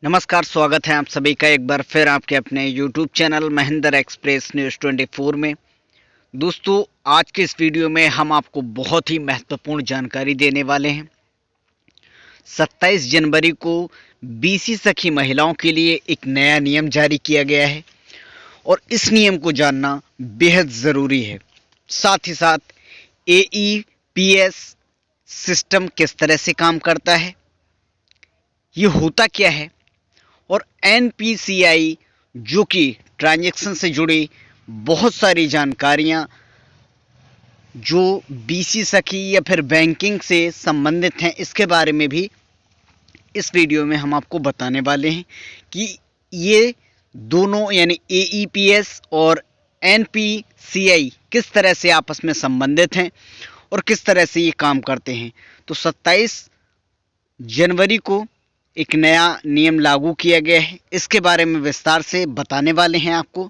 नमस्कार, स्वागत है आप सभी का एक बार फिर आपके अपने YouTube channel Mahendra express news 24 में। दोस्तों, आज के इस वीडियो में हम आपको बहुत ही महत्वपूर्ण जानकारी देने वाले हैं। 27 जनवरी को बीसी सखी महिलाओं के लिए एक नया नियम जारी किया गया है और इस नियम को जानना बेहद ज़रूरी है। साथ ही साथ AEPS सिस्टम किस तरह से काम करता है, ये होता क्या है, और NPCI जो कि ट्रांजैक्शन से जुड़ी बहुत सारी जानकारियां जो बीसी सखी या फिर बैंकिंग से संबंधित हैं, इसके बारे में भी इस वीडियो में हम आपको बताने वाले हैं कि ये दोनों यानी AEPS और NPCI किस तरह से आपस में संबंधित हैं और किस तरह से ये काम करते हैं। तो 27 जनवरी को एक नया नियम लागू किया गया है, इसके बारे में विस्तार से बताने वाले हैं आपको।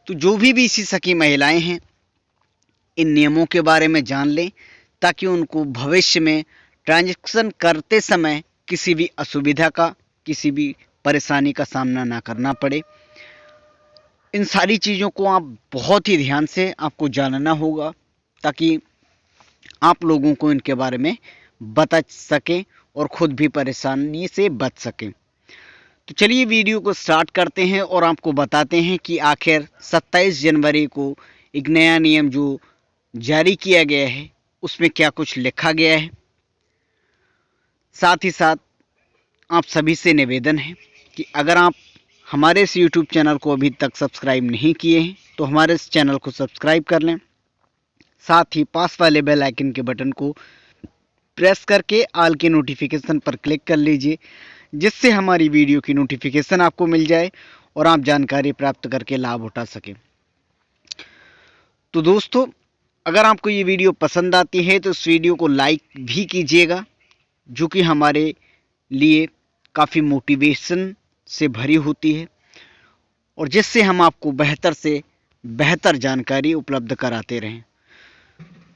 तो जो भी बीसी सखी महिलाएं हैं, इन नियमों के बारे में जान लें ताकि उनको भविष्य में ट्रांजैक्शन करते समय किसी भी असुविधा का, किसी भी परेशानी का सामना ना करना पड़े। इन सारी चीज़ों को आप बहुत ही ध्यान से आपको जानना होगा ताकि आप लोगों को इनके बारे में बता सकें और ख़ुद भी परेशानी से बच सकें। तो चलिए वीडियो को स्टार्ट करते हैं और आपको बताते हैं कि आखिर 27 जनवरी को एक नया नियम जो जारी किया गया है उसमें क्या कुछ लिखा गया है। साथ ही साथ आप सभी से निवेदन है कि अगर आप हमारे इस YouTube चैनल को अभी तक सब्सक्राइब नहीं किए हैं तो हमारे इस चैनल को सब्सक्राइब कर लें। साथ ही पास वाले बेल आइकन के बटन को प्रेस करके ऑल के नोटिफिकेशन पर क्लिक कर लीजिए, जिससे हमारी वीडियो की नोटिफिकेशन आपको मिल जाए और आप जानकारी प्राप्त करके लाभ उठा सकें। तो दोस्तों, अगर आपको ये वीडियो पसंद आती है तो इस वीडियो को लाइक भी कीजिएगा, जो कि हमारे लिए काफ़ी मोटिवेशन से भरी होती है और जिससे हम आपको बेहतर से बेहतर जानकारी उपलब्ध कराते रहें।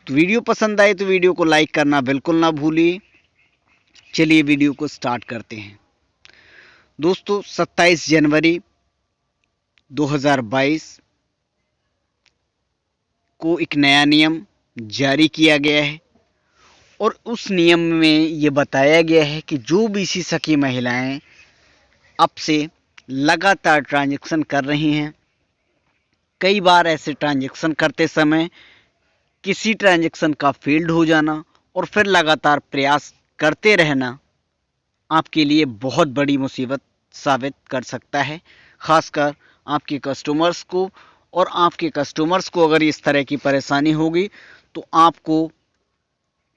तो वीडियो पसंद आए तो वीडियो को लाइक करना बिल्कुल ना भूलिए। चलिए वीडियो को स्टार्ट करते हैं। दोस्तों, 27 जनवरी 2022 को एक नया नियम जारी किया गया है और उस नियम में ये बताया गया है कि जो बीसी सखी महिलाएं अब से लगातार ट्रांजैक्शन कर रही हैं, कई बार ऐसे ट्रांजैक्शन करते समय किसी ट्रांजैक्शन का फेल्ड हो जाना और फिर लगातार प्रयास करते रहना आपके लिए बहुत बड़ी मुसीबत साबित कर सकता है। ख़ासकर आपके कस्टमर्स को, और आपके कस्टमर्स को अगर इस तरह की परेशानी होगी तो आपको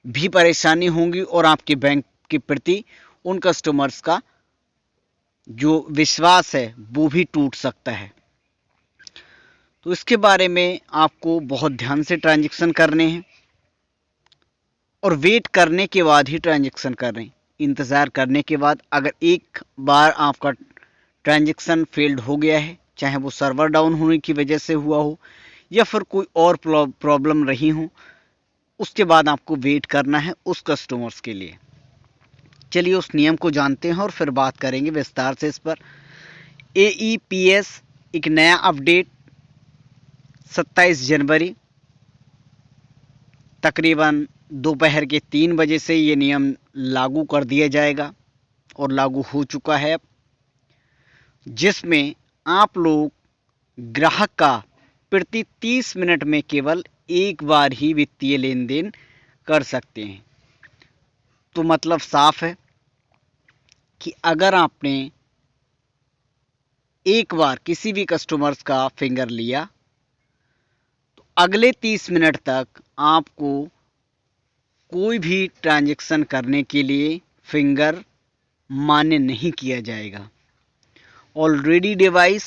भी परेशानी होगी और आपके बैंक के प्रति उन कस्टमर्स का जो विश्वास है वो भी टूट सकता है। तो इसके बारे में आपको बहुत ध्यान से ट्रांजैक्शन करने हैं और वेट करने के बाद ही ट्रांजैक्शन करें। इंतज़ार करने के बाद अगर एक बार आपका ट्रांजैक्शन फेल्ड हो गया है, चाहे वो सर्वर डाउन होने की वजह से हुआ हो या फिर कोई और प्रॉब्लम रही हो, उसके बाद आपको वेट करना है उस कस्टमर्स के लिए। चलिए उस नियम को जानते हैं और फिर बात करेंगे विस्तार से इस पर। AEPS एक नया अपडेट 27 जनवरी तकरीबन दोपहर के 3 बजे से ये नियम लागू कर दिया जाएगा और लागू हो चुका है, जिसमें आप लोग ग्राहक का प्रति 30 मिनट में केवल एक बार ही वित्तीय लेन देन कर सकते हैं। तो मतलब साफ है कि अगर आपने एक बार किसी भी कस्टमर्स का फिंगर लिया तो अगले 30 मिनट तक आपको कोई भी ट्रांजैक्शन करने के लिए फिंगर मान्य नहीं किया जाएगा। ऑलरेडी डिवाइस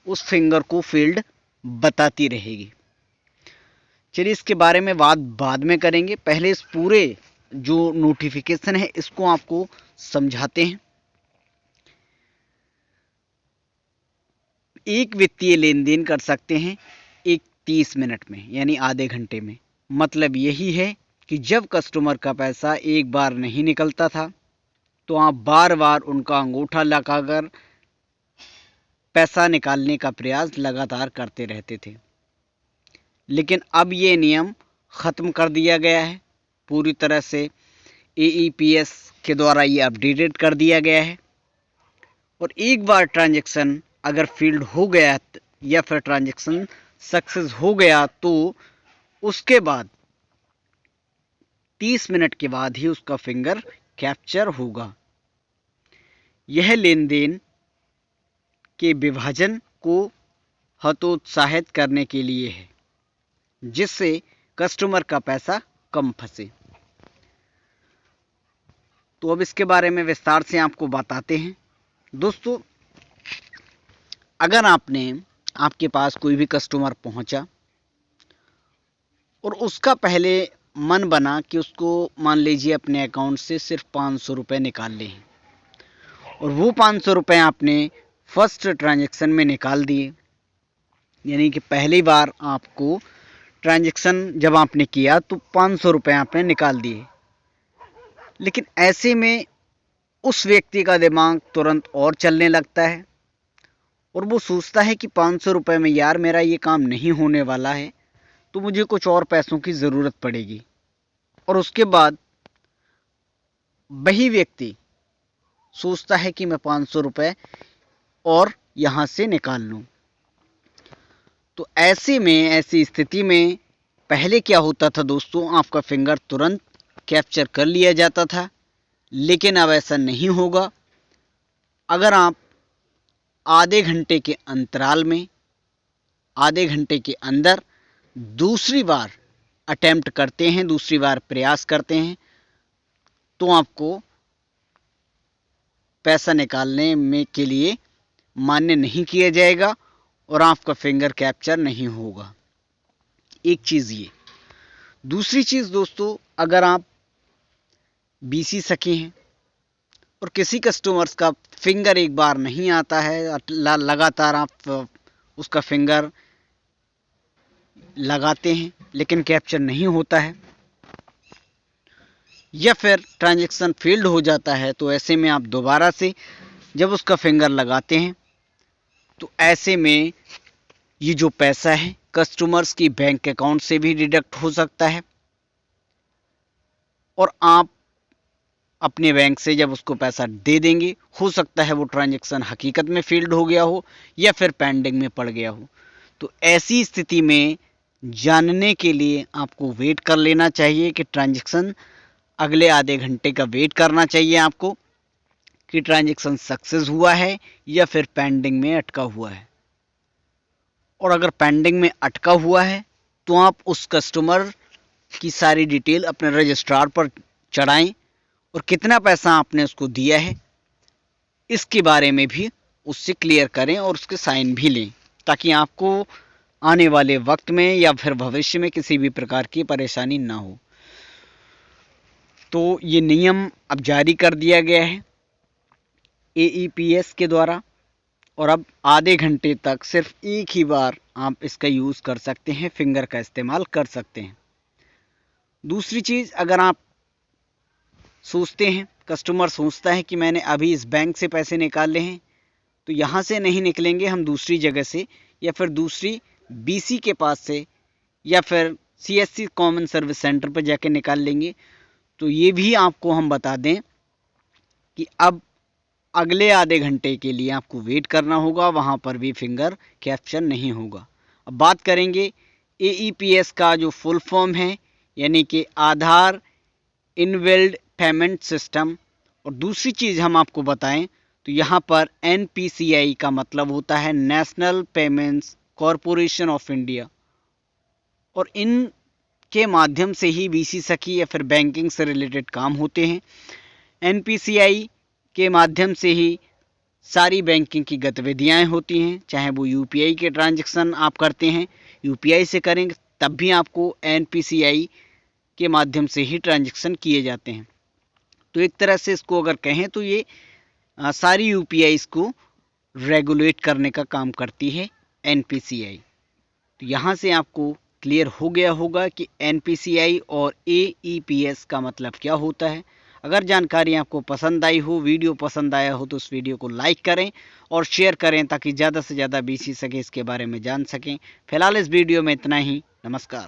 उस फिंगर को फील्ड बताती रहेगी। चलिए इसके बारे में बात बाद में करेंगे, पहले इस पूरे जो नोटिफिकेशन है इसको आपको समझाते हैं। एक वित्तीय लेन देन कर सकते हैं एक 30 मिनट में, यानी आधे घंटे में। मतलब यही है कि जब कस्टमर का पैसा एक बार नहीं निकलता था तो आप बार बार उनका अंगूठा लगाकर पैसा निकालने का प्रयास लगातार करते रहते थे। लेकिन अब ये नियम ख़त्म कर दिया गया है, पूरी तरह से AEPS के द्वारा ये अपडेटेड कर दिया गया है। और एक बार ट्रांजैक्शन अगर फील्ड हो गया या फिर ट्रांजैक्शन सक्सेस हो गया तो उसके बाद 30 मिनट के बाद ही उसका फिंगर कैप्चर होगा। यह लेन देन के विभाजन को हतोत्साहित करने के लिए है, जिससे कस्टमर का पैसा कम फंसे। तो अब इसके बारे में विस्तार से आपको बताते हैं। दोस्तों, अगर आपके पास कोई भी कस्टमर पहुंचा और उसका पहले मन बना कि उसको मान लीजिए अपने अकाउंट से सिर्फ 500 रुपये निकाल लें और वो 500 रुपये आपने फर्स्ट ट्रांजैक्शन में निकाल दिए, यानी कि पहली बार आपको ट्रांजैक्शन जब आपने किया तो 500 रुपये आपने निकाल दिए। लेकिन ऐसे में उस व्यक्ति का दिमाग तुरंत और चलने लगता है और वो सोचता है कि 500 रुपये में यार मेरा ये काम नहीं होने वाला है, तो मुझे कुछ और पैसों की ज़रूरत पड़ेगी। और उसके बाद वही व्यक्ति सोचता है कि मैं 500 रुपये और यहाँ से निकाल लूँ। तो ऐसी स्थिति में पहले क्या होता था दोस्तों, आपका फिंगर तुरंत कैप्चर कर लिया जाता था, लेकिन अब ऐसा नहीं होगा। अगर आप आधे घंटे के अंतराल में, आधे घंटे के अंदर दूसरी बार अटेम्प्ट करते हैं, दूसरी बार प्रयास करते हैं, तो आपको पैसा निकालने में के लिए मान्य नहीं किया जाएगा और आपका फिंगर कैप्चर नहीं होगा। एक चीज़ ये। दूसरी चीज़ दोस्तों, अगर आप BC सखी हैं और किसी कस्टमर्स का फिंगर एक बार नहीं आता है, लगातार आप उसका फिंगर लगाते हैं लेकिन कैप्चर नहीं होता है, या फिर ट्रांजैक्शन फेल्ड हो जाता है, तो ऐसे में आप दोबारा से जब उसका फिंगर लगाते हैं तो ऐसे में ये जो पैसा है कस्टमर्स की बैंक अकाउंट से भी डिडक्ट हो सकता है और आप अपने बैंक से जब उसको पैसा दे देंगे, हो सकता है वो ट्रांजैक्शन हकीकत में फेल्ड हो गया हो या फिर पेंडिंग में पड़ गया हो। तो ऐसी स्थिति में जानने के लिए आपको वेट कर लेना चाहिए कि ट्रांजैक्शन अगले आधे घंटे का वेट करना चाहिए आपको कि ट्रांजैक्शन सक्सेस हुआ है या फिर पेंडिंग में अटका हुआ है। और अगर पेंडिंग में अटका हुआ है तो आप उस कस्टमर की सारी डिटेल अपने रजिस्ट्रार पर चढ़ाएं और कितना पैसा आपने उसको दिया है इसके बारे में भी उससे क्लियर करें और उसके साइन भी लें, ताकि आपको आने वाले वक्त में या फिर भविष्य में किसी भी प्रकार की परेशानी ना हो। तो ये नियम अब जारी कर दिया गया है AEPS के द्वारा और अब आधे घंटे तक सिर्फ एक ही बार आप इसका यूज़ कर सकते हैं, फिंगर का इस्तेमाल कर सकते हैं। दूसरी चीज़, अगर आप सोचते हैं, कस्टमर सोचता है कि मैंने अभी इस बैंक से पैसे निकाले हैं तो यहाँ से नहीं निकलेंगे, हम दूसरी जगह से या फिर दूसरी BC के पास से या फिर CSC कॉमन सर्विस सेंटर पर जाके निकाल लेंगे, तो ये भी आपको हम बता दें कि अब अगले आधे घंटे के लिए आपको वेट करना होगा, वहाँ पर भी फिंगर कैप्चर नहीं होगा। अब बात करेंगे AEPS का जो फुल फॉर्म है, यानी कि आधार इनबिल्ड पेमेंट सिस्टम। और दूसरी चीज़ हम आपको बताएं तो यहाँ पर NPCI का मतलब होता है national payments corporation of India, और इन के माध्यम से ही BC सखी या फिर बैंकिंग से रिलेटेड काम होते हैं। NPCI के माध्यम से ही सारी बैंकिंग की गतिविधियाँ होती हैं, चाहे वो UPI के ट्रांजैक्शन आप करते हैं, UPI से करेंगे तब भी आपको NPCI के माध्यम से ही ट्रांजैक्शन किए जाते हैं। तो एक तरह से इसको अगर कहें तो ये सारी UPIs को रेगुलेट करने का काम करती है NPCI। तो यहाँ से आपको क्लियर हो गया होगा कि NPCI और AEPS का मतलब क्या होता है। अगर जानकारी आपको पसंद आई हो, वीडियो पसंद आया हो, तो उस वीडियो को लाइक करें और शेयर करें ताकि ज़्यादा से ज़्यादा बीसी सके इसके बारे में जान सकें। फिलहाल इस वीडियो में इतना ही। नमस्कार।